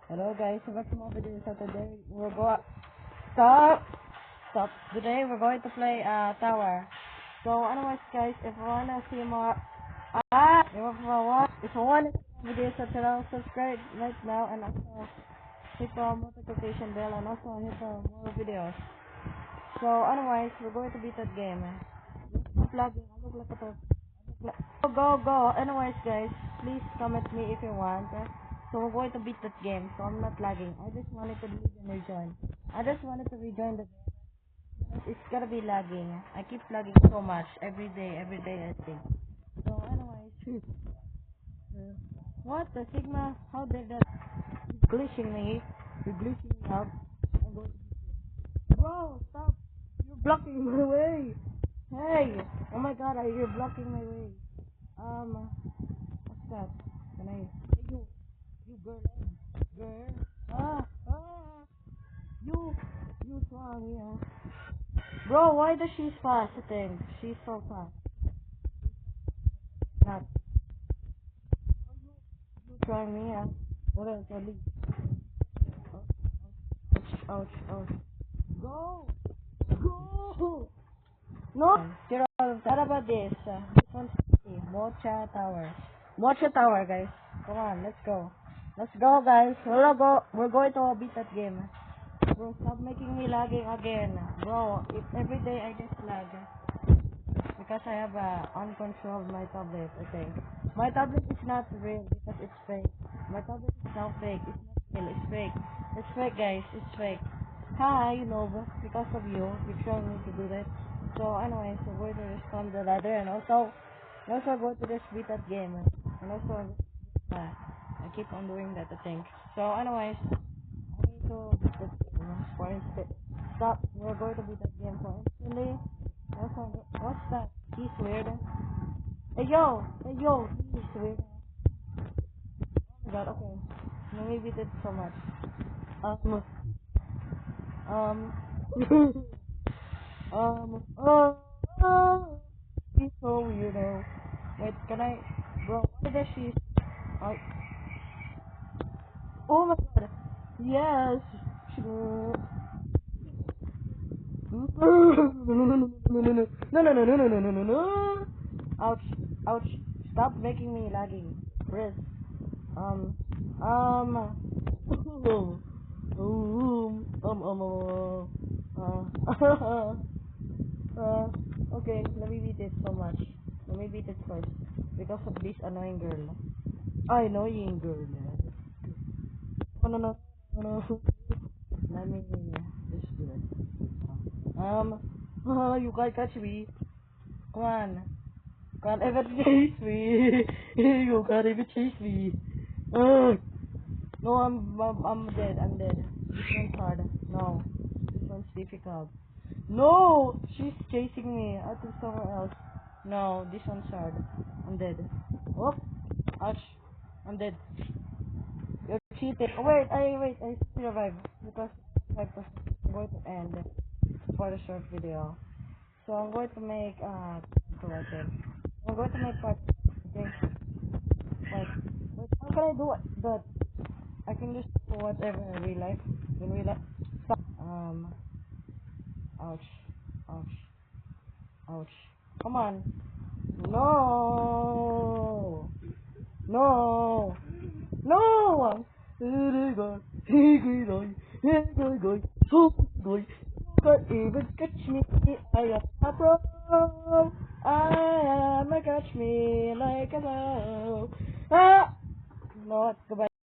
Hello guys, welcome to my video. So today we're going stop. Today we're going to play tower. So anyways guys, if you wanna see more if you wanna see more videos so channel, subscribe right now and also hit the notification bell and also hit the more videos. So anyways, we're going to beat that game. Stop lagging. I look like a go. Anyways guys, please comment me if you want. So we're going to beat that game, so I'm not lagging. I just wanted to leave and rejoin. I just wanted to rejoin the game. It's gonna be lagging. I keep lagging so much every day I think. So anyways, what the Sigma? How did that? You're glitching me. You're glitching me out. I'm going to beat you. Bro, stop! You're blocking my way. Hey! Oh my God, you're blocking my way. What's that? Can I? Hey, you girl, girl. You, you saw me, Bro, why does she fast? I think she's so fast. Not you try me, What else? At least. Ouch. Go, go. No. Get out of that. What about this? This one's Mocha Tower. Mocha Tower, guys. Come on, let's go. Let's go, guys. We're going to beat that game. Bro, stop making me lagging again. Bro, if every day I just lag. Because I have uncontrolled my tablet, I think. My tablet is not real because it's fake. My tablet is now fake. It's not real. It's fake. It's fake, guys. It's fake. Hi, Nova. Because of you, you're trying me to do that. So, anyway, so we're going to respond the ladder and also go to just beat that game. And also, I keep on doing that, I think. So, anyways, I need to beat that game for instance. Stop. We're going to beat that game for instantly. What's that? He's weird. Hey yo, he's weird. Oh my God, okay. No, maybe that's so much. Um, um, he's so weirdo. Wait, can I, bro? Why does she? Uh, oh my God. Yes. No. Ouch. Stop making me lagging. Chris. Um, um, okay, let me beat it so much. Let me beat it first. Because of this annoying girl. Annoying girl. No. Let me just do it. You can't catch me. Come on. Can't ever chase me. You can't even chase me. No, I'm dead. This one's hard. No, this one's difficult. No, she's chasing me. I think somewhere else. No, this one's hard. I'm dead. Oh, ouch. I'm dead. You're cheating. Oh, wait. I survived because 5% I'm going to end for the short video. So I'm going to make corrected. I'm going to make part. Okay. Wait. How can I do it? That I can just do whatever in real life. In real life. Stop. Ouch. Ouch. Come on. No. No. No. Can't even catch me. I am a pro. I am a catch me like a pro. No, goodbye.